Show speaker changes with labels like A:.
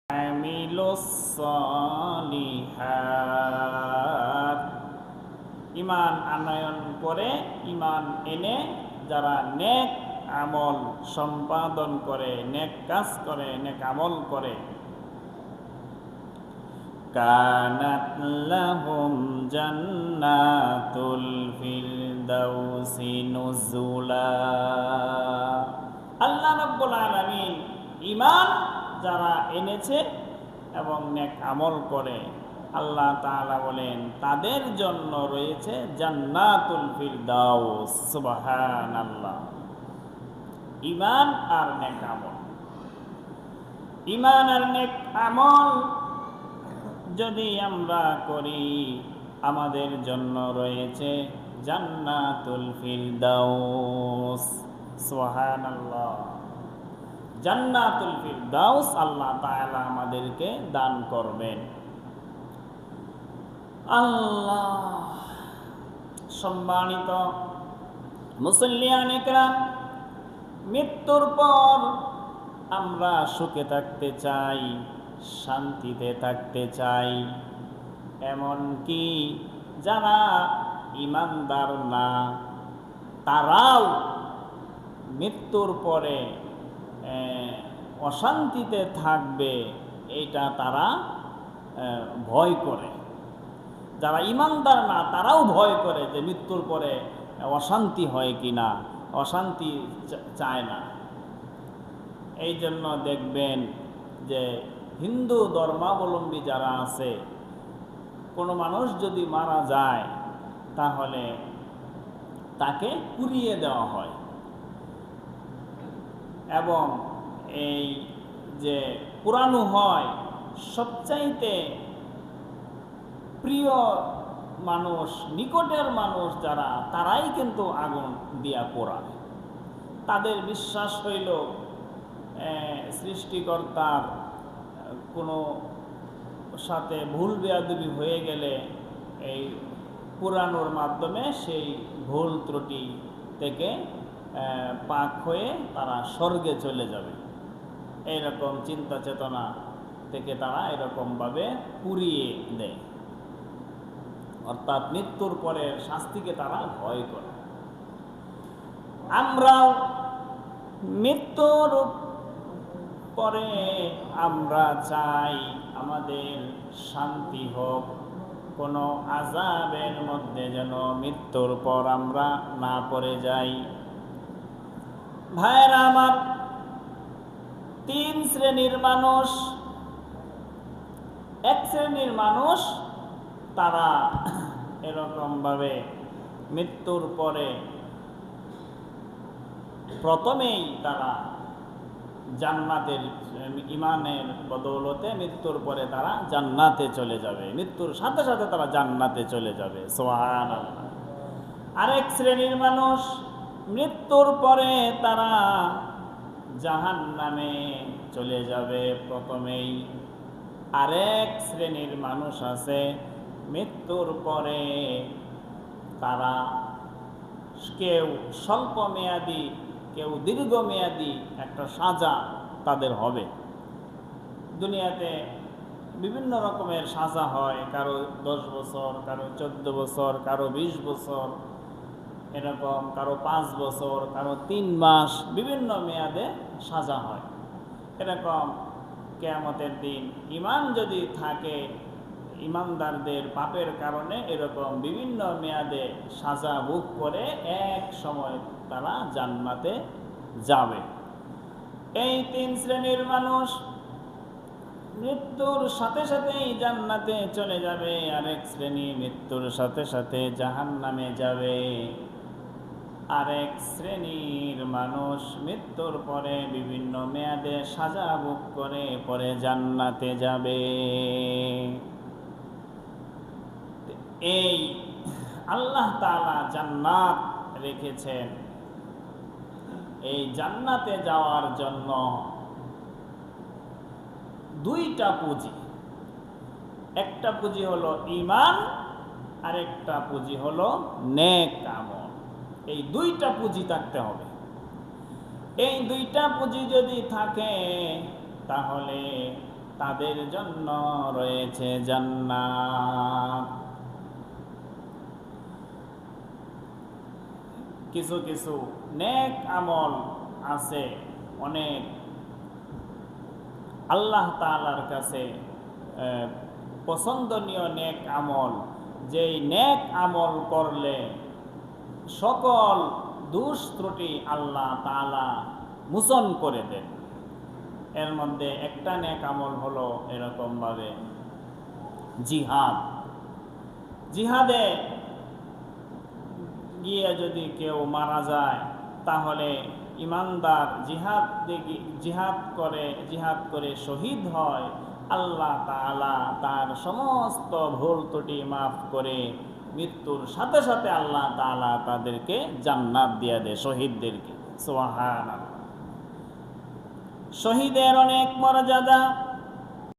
A: আমিলুস সলিহাত, ঈমান আনয়ন করে, ঈমান এনে যারা নেক আমল সম্পাদন করে, নেক কাজ করে, নেক আমল করে, কানাত লাহুম জান্নাতুল ফিরদাউসি নুজুলা। আল্লাহ রাব্বুল আলামিন ঈমান যারা এনেছে এবং নেক আমল করে, আল্লাহ তাআলা বলেন তাদের জন্য রয়েছে জান্নাতুল ফিরদাউস। সুবহানাল্লাহ। ঈমান আর নেক আমল, ঈমান আর নেক আমল যদি আমরা করি, আমাদের জন্য রয়েছে জান্নাতুল ফিরদাউস। সুবহানাল্লাহ। জান্নাতুল ফিরদাউস আল্লাহ তাআলা আমাদেরকে দান করবেন। আল্লাহ। সম্মানিত মুসল্লিয়ান ইকরাম, মৃত্যুর পর আমরা সুখে থাকতে চাই, শান্তিতে থাকতে চাই। এমন কি যারা ঈমানদার না, তারাও মৃত্যুর পরে অশান্তিতে থাকবে, এটা তারা ভয় করে। যারা ঈমানদার না তারাও ভয় করে যে মৃত্যুর পরে অশান্তি হয় কি না, অশান্তি চায় না। এই জন্য দেখবেন যে হিন্দু ধর্মাবলম্বী যারা আছে, কোনো মানুষ যদি মারা যায় তাহলে তাকে পুড়িয়ে দেওয়া হয়, এবং এই যে পোড়ানো হয়, সবচাইতে প্রিয় মানুষ, নিকটের মানুষ যারা, তারাই কিন্তু আগুন দিয়া পোড়ায়। তাদের বিশ্বাস হইল সৃষ্টিকর্তার কোনো সাথে ভুল বেয়াদবি হয়ে গেলে এই পোড়ানোর মাধ্যমে সেই ভুল ত্রুটি থেকে পাক হয়ে তারা স্বর্গে চলে যাবে। এইরকম চিন্তা চেতনা থেকে তারা এরকমভাবে পুড়িয়ে দেয়, অর্থাৎ মৃত্যুর পরের শাস্তিকে তারা ভয় করে। আমরাও মৃত্যুর পরে আমরা চাই আমাদের শান্তি হোক, কোনো আযাবের মধ্যে যেন মৃত্যুর পর আমরা না পড়ে যাই। ভাইরা আমার, তিন শ্রেণীর মানুষ। এক শ্রেণীর মানুষ তারা এরকমভাবে মৃত্যুর পরে প্রথমেই তারা জান্নাতের ঈমানের বদৌলতে মৃত্যুর পরে তারা জান্নাতে চলে যাবে, মৃত্যুর সাথে সাথে তারা জান্নাতে চলে যাবে। সুবহানাল্লাহ। আরেক শ্রেণীর মানুষ মৃত্যুর পরে তারা জাহান্নামে চলে যাবে প্রথমেই। আরেক শ্রেণীর মানুষ আছে, মৃত্যুর পরে তারা কেউ স্বল্প মেয়াদি, কেউ দীর্ঘমেয়াদী একটা সাজা তাদের হবে। দুনিয়াতে বিভিন্ন রকমের সাজা হয়, কারো 10 বছর, কারো 14 বছর, কারো 20 বছর, এরকম কারো 5 বছর, কারো 3 মাস, বিভিন্ন মেয়াদে সাজা হয়। এরকম কিয়ামতের দিন ঈমান যদি থাকে, ঈমানদারদের পাপের কারণে এরকম বিভিন্ন মেয়াদে সাজা ভোগ করে এক সময় তারা জান্নাতে যাবে। এই তিন শ্রেণীর মানুষ মৃত্যুর সাথে সাথেই জান্নাতে চলে যাবে, আরেক শ্রেণী মৃত্যুর সাথে সাথে জাহান্নামে যাবে। আরেক শ্রেণীর মানুষ মৃত্যুর পরে বিভিন্ন মেয়াদে সাজা ভোগ করে পরে জান্নাতে যাবে। এই আল্লাহ তাআলা জান্নাত রেখেছেন। এই জান্নাতে যাওয়ার জন্য দুইটা পুঁজি। একটা পুঁজি হলো ঈমান, আর একটা পুঁজি হলো নেক আমল। এই দুইটা পুঁজি থাকতে হবে। এই দুইটা পুঁজি যদি থাকে তাহলে তাদের জন্য রয়েছে জান্নাত। কিছু কিছু নেক আমল আছে, অনেক আল্লাহ তাআলার কাছে পছন্দনীয় নেক আমল, যেই নেক আমল করলে সকল দোষ ত্রুটি আল্লাহ তাআলা মোচন করে দেন। এর মধ্যে একটা নেক আমল হলো এরকমভাবে জিহাদ। জিহাদে গিয়ে যদি কেউ মারা যায়, তাহলে ইমানদার জিহাদ করে শহীদ হয়, আল্লাহ তাআলা তার সমস্ত ভুল ত্রুটি মাফ করে মৃত্যুর সাথে সাথে আল্লাহ তাআলা তাদেরকে জান্নাত দিয়ে দেয়, শহীদদেরকে। সুবহানাল্লাহ। শহীদের অনেক মর্যাদা।